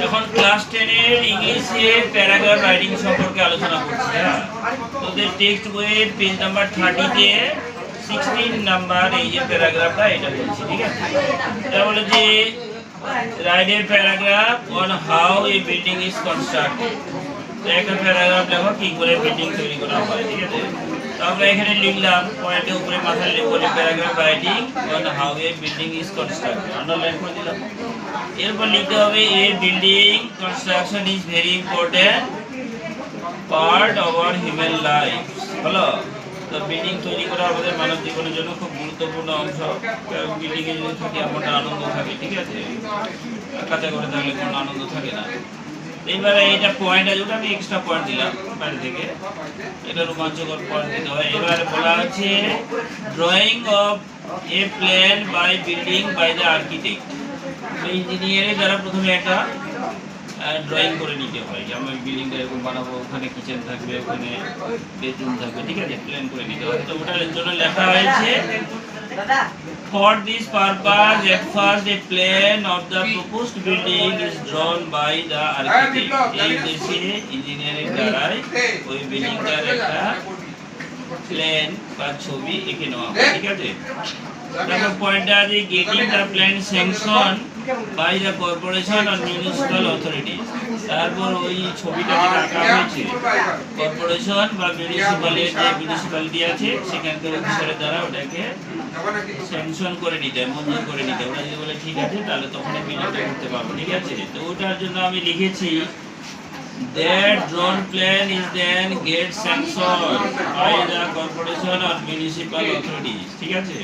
এখন ক্লাস 10 এর ইংলিশে প্যারাগ্রাফ রাইটিং সম্পর্কে আলোচনা করছি। হ্যাঁ, তোদের টেক্সট বইয়ের পেজ নাম্বার 30 তে 16 নাম্বার এই যে প্যারাগ্রাফটা এটা বলছি, ঠিক আছে? এটা বলে যে write a paragraph on how a building is constructed. তো একটা প্যারাগ্রাফ লেখো কি করে বিল্ডিং তৈরি করা হয়, ঠিক আছে? তো আমরা এখানে লিখলাম পয়েন্টের উপরে মাথায় লিখবো paragraph writing on how a building is constructed, underline করে দিলাম। এরপর লিখতে হবে a building construction is very important part of our human life. হলো, তো বিল্ডিং তৈরি করা আমাদের মানব জীবনের জন্য খুব গুরুত্বপূর্ণ অংশ। বিল্ডিং এ যদি থাকি আমরা আনন্দ থাকে, ঠিক আছে? কাজে করে থাকলে কোনো আনন্দ থাকে না। এইবারে এইটা পয়েন্ট আছে, ওটা আমি এক্সট্রা পয়েন্ট দিলাম বাইরে থেকে, এটা রোমাঞ্চকর পয়েন্ট দিতে হয়। এবারে বলা আছে drawing of a plan by building by the architect. ইঞ্জিনিয়ারের দ্বারা প্রথমে একটা ড্রয়িং করে নিতে হয় যে আমি বিল্ডিংটা এরকম বানাবো, ওখানে কিচেন থাকবে, ওখানে বেডরুম থাকবে, ঠিক আছে? প্ল্যান করে নিতে হয়। তো ওটার জন্য লেখা হয়েছে for this purpose at first a plan of the proposed building is drawn by the architect. এই দেশে ইঞ্জিনিয়ারিং দ্বারাই ওই বিল্ডিংটার একটা প্ল্যান বা ছবি এঁকে নেওয়া হয়, ঠিক আছে? তারপর পয়েন্টটা আছে getting the plan sanction by the corporation আর মিউনিসিপাল অথরিটি। তারপর ওই ছবিটা যেটা আঁকা হয়েছে কর্পোরেশন বা মিউনিসিপ্যালিটি আছে সেখানকার অফিসারের দ্বারা ওটাকে স্যাংশন করে নিতে হয়, মঞ্জুর করে নিতে হয়। ওরা যদি বলে ঠিক আছে তাহলে তখনই বিল্ডিংটা করতে পারবো, ঠিক আছে? তো ওটার জন্য আমি লিখেছি that drawn plan is then get sanctioned by the corporation or municipal authorities, ঠিক আছে?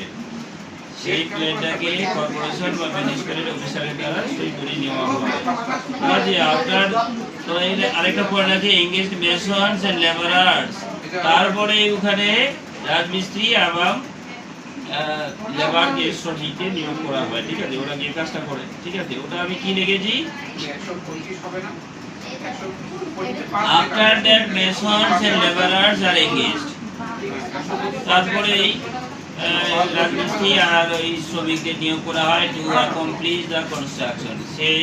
সেই প্ল্যানটাকে কর্পোরেশন বা মিউনিসিপ্যালিটি অফিসারের দ্বারা সই করে নেওয়া হয়, ঠিক আছে? আফটার তো এই আরেকটা পয়েন্ট আছে এনগেজড মেসনস এন্ড লেবারার্স। তারপরে ওখানে রাজমিস্ত্রি এবং লেবারকে শ্রমিককে নিয়োগ করা হয়, ঠিক আছে? ওরা গিয়ে কাজটা করে, ঠিক আছে? ওটা আমি কি লিখেছি after that masons and laborers are engaged। তারপরে রাজমিস্ত্রি আর ওই শ্রমিকদের নিয়োগ করা হয় টু accomplish the construction, সেই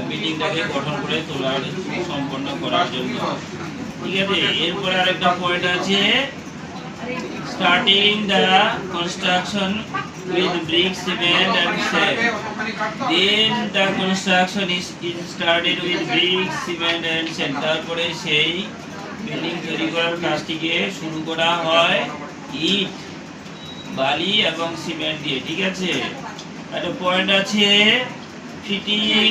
বিল্ডিংটাকে গঠন করে তোলার সম্পন্ন করার জন্য, ঠিক আছে? এরপরে আরেকটা পয়েন্ট আছে starting the construction with brick, cement and sand. Then the construction is started with brick, cement and sand. তারপরে সেই বিল্ডিং তৈরি করার কাজটিকে শুরু করা হয় ইট, বালি এবং সিমেন্ট দিয়ে, ঠিক আছে? একটা পয়েন্ট আছে ফিটিং